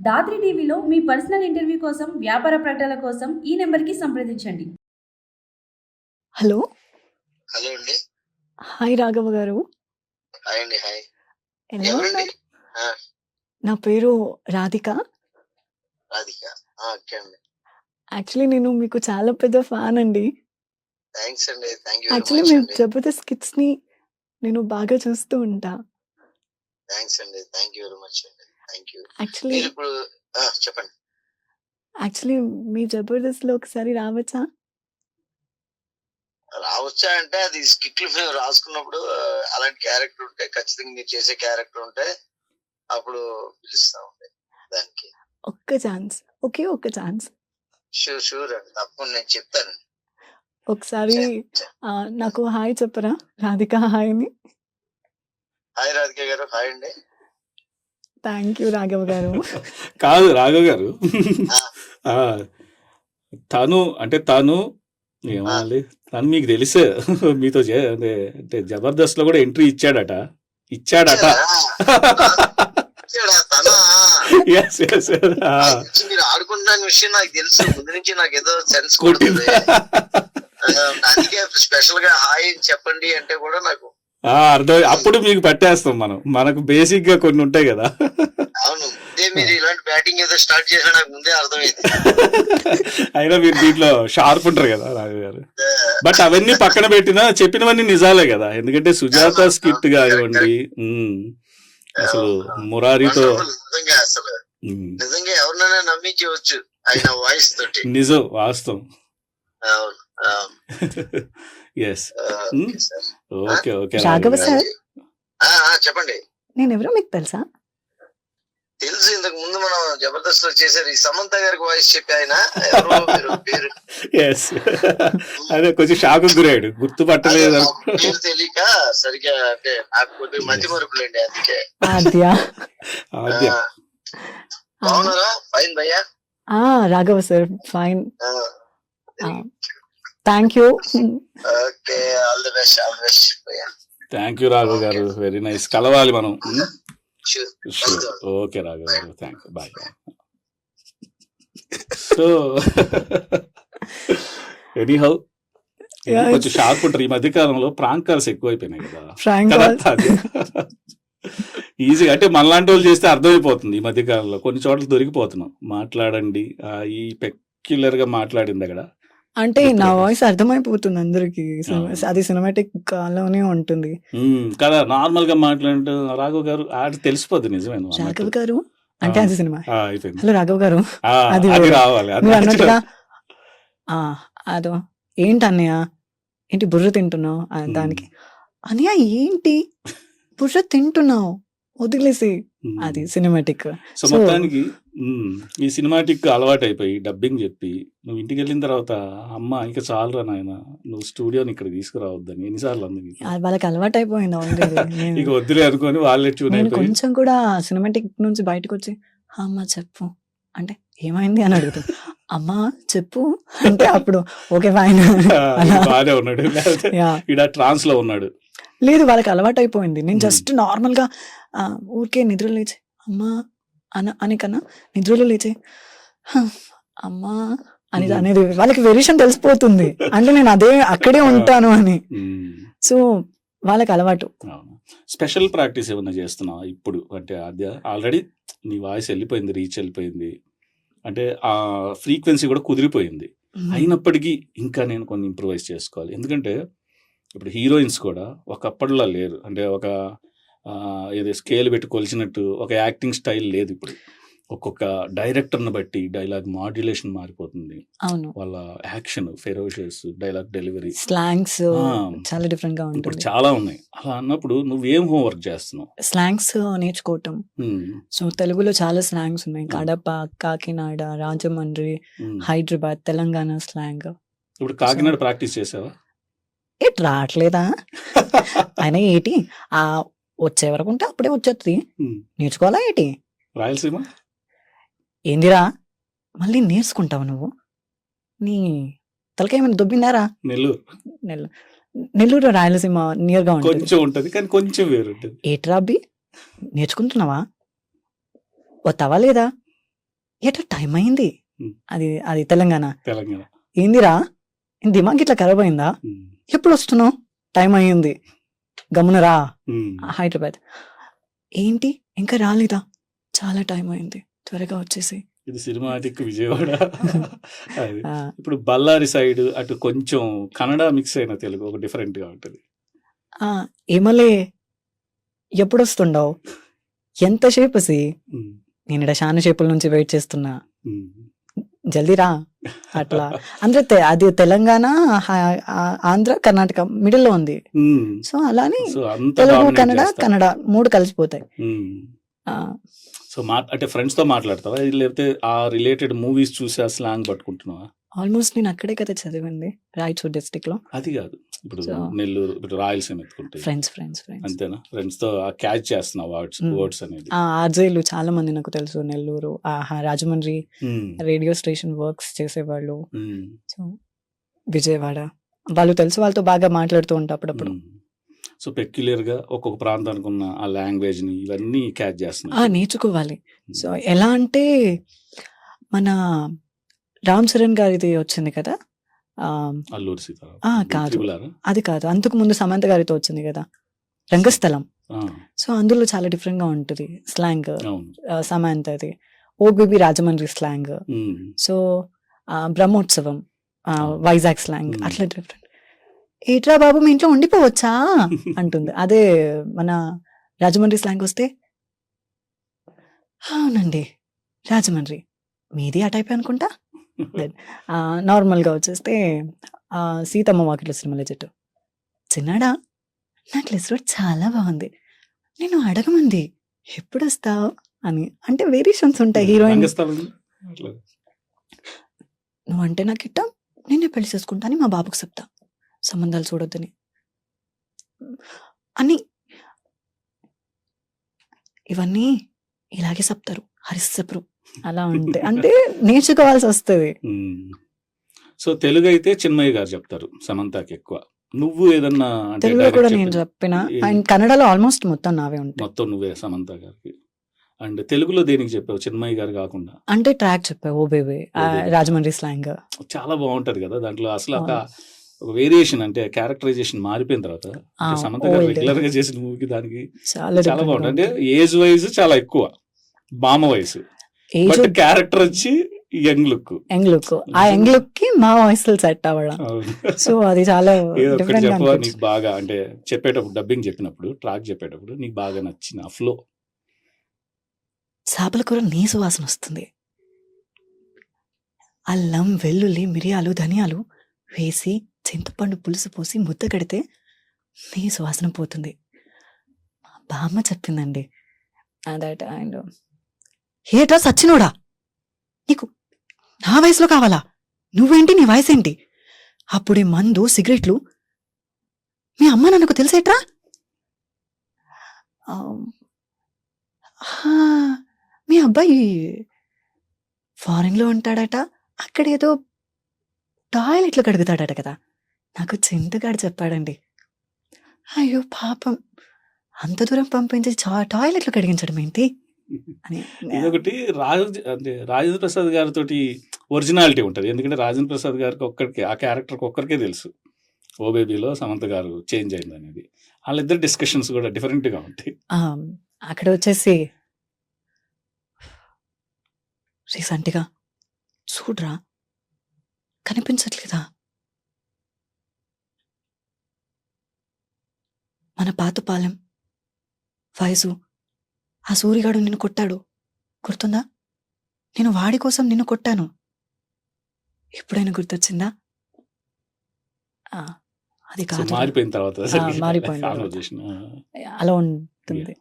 దాత్రి టీవీలో మీ personal interview కోసం, వ్యాపార ప్రకటనల కోసం ఈ నెంబర్కి సంప్రదించండి. హలో హలో అండి. హాయ్ రాఘవ గారు, హాయ్ అండి. హాయ్. ఎలా ఎవరండి? ఉన్నారు? ఆ, నా పేరు రాధిక. రాధిక. ఓకే అండి. యాక్చువల్లీ నేను మీకు చాలా పెద్ద ఫ్యాన్ అండి. థ్యాంక్స్ అండి. Thank you very actually much మీ అండి. జబర్దస్త్ స్కిట్స్ ని నేను బాగా చూస్తూ ఉంటా. థ్యాంక్స్ అండి. థ్యాంక్ యూ వెరీ మచ్ అండి. Thank you. యాక్చువల్లీ మీరు ఇప్పుడు చెప్పండి. యాక్చువల్లీ మీ జబర్దస్త్ లో ఒకసారి రావచ్చా? రావచ్చా అంటే అది స్కిట్లు మేము రాసుకున్నప్పుడు అలాంటి క్యారెక్టర్ ఉంటే ఖచ్చితంగా మీరు చేసే క్యారెక్టర్ ఉంటే అప్పుడు పిలుస్తామండి దానికి. ఒక్క ఛాన్స్, ఒకే ఒక్క ఛాన్స్. షూర్ షూర్ అండి, తప్పకుండా నేను చెప్తాను. ఒకసారి నాకు హాయ్ చెప్పరా? రాధిక హాయ్ అని. హాయ్ రాధిక గారు. హాయ్ అండి. థ్యాంక్ యూ రాఘవ గారు. కాదు రాఘవ్ గారు, ఆ, తను ఏమనాలి, తను మీకు తెలిసే మీతో అంటే జబర్దస్త్ లో కూడా ఎంట్రీ ఇచ్చాడట. ఇచ్చాడా? తనా? Yes, yes, yes. మీరు ఆడుకుంటున్న విషయం నాకు తెలుసు ముందు నుంచి, నాకు ఏదో సెన్స్ కొడుతుంది. అందుకే స్పెషల్ గా హాయ్ చెప్పండి అంటే కూడా నాకు అర్థం. అప్పుడు మీకు పట్టేస్తాం మనం, మనకు బేసిక్ గా కొన్ని ఉంటాయి కదా. అవును, ముందే మీరు ఇలాంటి బ్యాటింగ్ ఏదో స్టార్ట్ చేసినా నాకు ముందే అర్థమైంది. అయినా మీరు దీంట్లో షార్ప్ ఉంటారు కదా రాఘవ్ గారు. బట్ అవన్నీ పక్కన పెట్టినా చెప్పినవన్నీ నిజాలే కదా. ఎందుకంటే సుజాత స్కిట్ కానివ్వండి, అసలు మురారితో నిజంగా అసలు నిజంగా ఎవరినైనా నమ్మించవచ్చు ఆయన వాయిస్ తోటి. నిజం, వాస్తవం. అవును అవును. Yes. Okay sir. Okay okay Raghava sir, చెప్పండి. నేను ఎవరో మీకు తెలుసా? తెలుసు, ఇంతకు ముందు మనం జబర్దస్త్ లో చేశారు. ఈ సమంత గారికి వాయిస్ చెప్పి ఆయన ఎవరో మీరు పేరు ఎస్. అదే కొంచెం షాక్ గురయ్యాడు, గుర్తుపట్టలేదు. నాకు పేరు తెలియక సరిగా, అంటే నాకు కొద్దిగా మధ్య మరుపులేండి అందుకే. ఆద్య. ఆద్య. బాగున్నారా? ఫైన్ భయ్యా. Raghava sir fine. Thank you. Okay, all the best. All the best భయ్యా. థ్యాంక్ యూ రాఘవ్ గారు, వెరీ నైస్. కలవాలి మనం. Sure. ఓకే రాఘవ్ గారు, thank you, bye. So anyhow కొంచెం షార్ప్ ఉంటారు. ఈ మధ్య కాలంలో ప్రాంక్ కాల్స్ ఎక్కువైపోయినాయి కదా. ఫ్రాంక్ ఈజీగా అంటే మనలాంటి వాళ్ళు చేస్తే అర్థమైపోతుంది. ఈ మధ్య కాలంలో కొన్ని చోట్ల దొరికిపోతున్నాం. మాట్లాడండి, ఈ పెక్యులర్ గా మాట్లాడింది అక్కడ అంటే నా వాయిస్ అర్థమైపోతుంది అందరికి. అది సినిమాటిక్ లోనే ఉంటుంది కదా. నార్మల్ గా మాట్లాడుతూ రాఘవ్ గారు ఆడ తెలిసిపోద్ది. నిజమైన రాఘవ్ గారు అంటే అది సినిమా. అయిపోయింది. హలో రాఘవ్ గారు, అది రావాలి. మీరు అన్నట్టుగా అదో ఏంటి అన్నయ్య, ఏంటి బుర్ర తింటున్నావు దానికి. అన్నయ్య ఏంటి బుర్ర తింటున్నావు, వదిలేసి. అది సినిమాటిక్. సో మొత్తానికి ఈ సినిమాటిక్ అలవాటు అయిపోయి డబ్బింగ్ చెప్పి నువ్వు ఇంటికి వెళ్ళిన తర్వాత అమ్మ ఇంకా చాలురా నాయన, నువ్వు స్టూడియోని ఇక్కడ తీసుకురావద్దని ఎన్నిసార్లు అంది. వాళ్ళకి అలవాటు అయిపోయింది. ఇక వద్దులే అనుకొని వాళ్ళే ట్యూన్ అయిపోయి కొంచెం కూడా సినిమాటిక్ నుంచి బయటకు వచ్చి అమ్మ చెప్పు అంటే ఏమైంది అని అడుగుతాను. అమ్మా చెప్పు అంటే అప్పుడు ఓకే ఫైన్ బాగానే ఉన్నాడు. ఇక్కడ ట్రాన్స్ లో ఉన్నాడు. లేదు, వాళ్ళకి అలవాటు అయిపోయింది. నేను జస్ట్ నార్మల్ గా ఊరికే నిద్ర లేచి అమ్మా అని కన్నా నిద్రలో లేచి అమ్మా అని అనేది వాళ్ళకి వేరియేషన్ తెలిసిపోతుంది. అంటే నేను అక్కడే ఉంటాను అని. సో వాళ్ళకి అలవాటు. స్పెషల్ ప్రాక్టీస్ ఏమన్నా చేస్తున్నావా ఇప్పుడు? అంటే ఆల్రెడీ నీ వాయిస్ వెళ్ళిపోయింది, రీచ్ వెళ్ళిపోయింది, అంటే ఆ ఫ్రీక్వెన్సీ కూడా కుదిరిపోయింది. అయినప్పటికీ ఇంకా నేను కొన్ని ఇంప్రూవైజ్ చేసుకోవాలి. ఎందుకంటే ఇప్పుడు హీరోయిన్స్ కూడా ఒకప్పటిలా లేరు. అంటే ఒక ఏదో స్కేల్ పెట్టి కొలిచినట్టు ఒక యాక్టింగ్ స్టైల్ లేదు ఇప్పుడు. ఒక్కొక్క డైరెక్టర్ని బట్టి డైలాగ్ మాడ్యులేషన్ మారిపోతుంది. అవును, వాళ్ళ action, ferocious dialogue delivery, slangs చాలా డిఫరెంట్ గా ఇప్పుడు ఉంటుంది. చాలా ఉన్నాయి. అలా అన్నప్పుడు నువ్వేం హోంవర్క్ చేస్తున్నావు? స్లాంగ్స్ నేర్చుకోవటం. సో తెలుగులో చాలా స్లాంగ్స్ ఉన్నాయి. కడప, కాకినాడ, రాజమండ్రి, హైదరాబాద్, తెలంగాణ స్లాంగ్. ఇప్పుడు కాకినాడ ప్రాక్టీస్ చేసావా? ఎట్ రావట్లేదా? ఆయన ఏటి వచ్చే వరకు ఉంటే అప్పుడే వచ్చేస్తుంది, నేర్చుకోవాలా ఏటి? రాయలసీమ ఏందిరా మళ్ళీ నేర్చుకుంటావు నువ్వు? నీ తలకేమైనా దొబ్బిందారా? నెల్లూరు రాయలసీమ నియర్ గా కొంచెం ఉంటది, కానీ కొంచెం వేరుంటది. ఏట్రా అబ్బి నేర్చుకుంటున్నావా? వస్తావా లేదా? ఎట్లా టైం అయింది. ఉమ్. అది అది తెలంగాణ. తెలంగాణ. ఏందిరా దిమాగ్ ఇట్లా ఖరాబ్ అయిందా, ఉమ్. ఎప్పుడు వస్తున్నావు, టైం అయ్యింది, గమనరా. ఉమ్. హైదరాబాద్. ఏంటి ఇంకా రాలేదా, చాలా టైం అయింది, త్వరగా వచ్చేసి. ఇది సినిమాటిక్ విజయవాడ. అది ఇప్పుడు బళ్ళారి సైడ్ అటు కొంచెం కన్నడ మిక్స్ అయిన తెలుగు ఒక డిఫరెంట్ గా ఉంటది. ఏమలే ఎప్పుడు వస్తుండవు, ఎంతసేపు సి, ఉమ్. నేను ఇక్కడ చాలా సేపుల నుంచి వెయిట్ చేస్తున్నా, ఉమ్. జల్దీ రా. అట్లా అంటే అది తెలంగాణ, ఆంధ్ర, కర్ణాటక మిడిల్ లో ఉంది. ఉమ్. సో అలానే సో అంత తెలుగు, dominate కన్నడ, చేస్తారు. కన్నడ మూడు కలిసిపోతాయి. ఉమ్. ఆ, సో అంటే ఫ్రెండ్స్ తో మాట్లాడతావా, లేకపోతే ఆ రిలేటెడ్ మూవీస్ చూసి ఆ స్లాంగ్ పట్టుకుంటున్నావా? ఆల్మోస్ట్ నేను అక్కడే కదా చదివింది, రాయచూర్ డిస్ట్రిక్ట్ లో. అది కాదు, ఇప్పుడు So, నెల్లూరు, ఇప్పుడు రాయలసీమ ఎత్తుకుంటే ఫ్రెండ్స్ అంతేనా? ఫ్రెండ్స్ తో క్యాచ్ చేస్తున్నావు వర్డ్స్ అనేది. ఆర్జేలు చాలా మంది నాకు తెలుసు, నెల్లూరు, రాజమండ్రి ఉమ్. రేడియో స్టేషన్ వర్క్స్ చేసేవాళ్ళు. ఉమ్. సో విజయవాడ వాళ్ళు తెలుసు, వాళ్ళతో బాగా మాట్లాడుతూ ఉంటా అప్పుడప్పుడు. సో పెక్యులర్ గా ఒక్కొక్క ప్రాంతానికి ఉన్న ఆ లాంగ్వేజ్ ని ఇవన్నీ క్యాచ్ చేస్తున్నావు. నేర్చుకోవాలి. సో ఎలా అంటే మన రామ్ చరణ్ గారిది వచ్చింది కదా, అల్లూరి సీతారాం. కాదు Triple R? అది కాదు, అంతకు ముందు సమంత గారితో వచ్చింది కదా రంగస్థలం. ఆ, సో అందులో చాలా డిఫరెంట్ గా ఉంటుంది స్లాంగ్, అవును. సమంతది. Oh baby Rajahmundry slang. Um. So Brahmotsavam Vizag slang Hmm. అట్లా డిఫరెంట్. ఏట్రా బాబు మీ ఇంట్లో ఉండిపోవచ్చా అంటుంది. అదే మన రాజమండ్రి స్లాంగ్ వస్తే, అవునండి రాజమండ్రి, మీది ఆ టైప్ అనుకుంటా. నార్మల్ గా వచ్చేస్తే సీతమ్మ వాకిట్లో సినిమాల చెట్టు, చిన్నాడా నెక్లెస్ రోడ్ చాలా బాగుంది, నేను అడగమంది ఎప్పుడు వస్తావు అని. అంటే వేరియేషన్స్ ఉంటాయి. హీరోయిన్ రంగస్థలం అట్లా. నువ్వంటే నాకు ఇట్టం, నేనే పెళ్లి చేసుకుంటా అని మా బాబుకు చెప్తా, సంబంధాలు చూడొద్దని అని. ఇవన్నీ ఇలాగే చెప్తారు, హరిస్తపురు అలా ఉంటే అంటే నేర్చుకోవాల్సి వస్తుంది. సో తెలుగు అయితే చిన్మయ్య గారు చెప్తారు సమంతకి ఎక్కువ. నువ్వు ఏదన్నా అంటే తెలుగులో direct కూడా నేను చెప్పిన- చెప్పిన, ఏ- అండ్ కన్నడలో ఆల్మోస్ట్ మొత్తం నావే ఉంటాయి. మొత్తం నువ్వే సమంత గారికి. అండ్ తెలుగులో దేనికి చెప్పావు చిన్మయ్య గారు కాకుండా? అంటే ట్రాక్ చెప్పా, ఓ బేబీ ఓ బేబీ. రాజమండ్రి స్లాంగ్. చాలా బాగుంటది కదా దాంట్లో. అసలు ఒక వేరియేషన్ అంటే క్యారెక్టరైజేషన్ మారిపోయిన తర్వాత అంటే సమంత గారు old. రెగ్యులర్ గా చేసిన మూవీకి దానికి చాలా చాలా different గా బాగుంటుంది. అంటే ఉంటుంది. ఏజ్ వైజ్ చాలా ఎక్కువ, బామ వయసు, ఏజ్ బట్ క్యారెక్టర్ వచ్చి యంగ్ లుక్. యంగ్ లుక్, ఆ యంగ్ లుక్ కి మా వాయిస్ సెట్ అవ్వడం. సో అది చాలా ఏదో ఒకటి డిఫరెంట్ గా చెప్పవా అనిపించింది. నీకు బాగా, అంటే చెప్పేటప్పుడు డబ్బింగ్ చెప్పినప్పుడు ట్రాక్ చెప్పేటప్పుడు నీకు బాగా నచ్చిన ఫ్లో? చేపల కూర నీ సువాసన వస్తుంది, అల్లం, వెల్లుల్లి, మిరియాలు, ధనియాలు వేసి చింతపండు పులుసు పోసి ముద్ద కడితే నీ సువాసన పోతుంది. మా బామ్మ చెప్పిందండి. దట్ అండ్ ఏట్రా సచ్చినోడా, నీకు నా వయసులో కావాలా, నువ్వేంటి నీ వయసు ఏంటి, అప్పుడే మందు సిగరెట్లు, మీ అమ్మ నాకు తెలిసేట్రా. మీ అబ్బాయి ఫారెన్ లో ఉంటాడట, అక్కడేదో టాయిలెట్లు కడుగుతాడట కదా, నాకు చింతగాడు చెప్పాడండి. అయ్యో పాపం, అంత దూరం పంపించి టాయిలెట్లు కడిగించడం ఏంటి అని. ఇదొకటి అంటే రాజేంద్ర ప్రసాద్ గారితో ఒరిజినాలిటీ ఉంటుంది. ఎందుకంటే రాజేంద్ర ప్రసాద్ గారికి ఒక్కడికే, ఆ క్యారెక్టర్ ఒక్కరికే తెలుసు ఓ బేబీలో సమంత గారు చేంజ్ అయింది అనేది. వాళ్ళిద్దరు డిస్కషన్స్ కూడా డిఫరెంట్ గా ఉంటాయి. అక్కడ వచ్చేసి రీసెంట్గా చూడరా కనిపించట్లేదా, మన పాతపాలెం వయసు, ఆ సూరిగాడు నిన్ను కొట్టాడు గుర్తుందా, నేను వాడి కోసం నిన్ను కొట్టాను, ఎప్పుడైనా గుర్తొచ్చిందా. అది సో కాదు, మారిపోయిన తర్వాత మారిపోయిన తర్వాత. కాన్వర్జేషన్ అలా ఉంటుంది.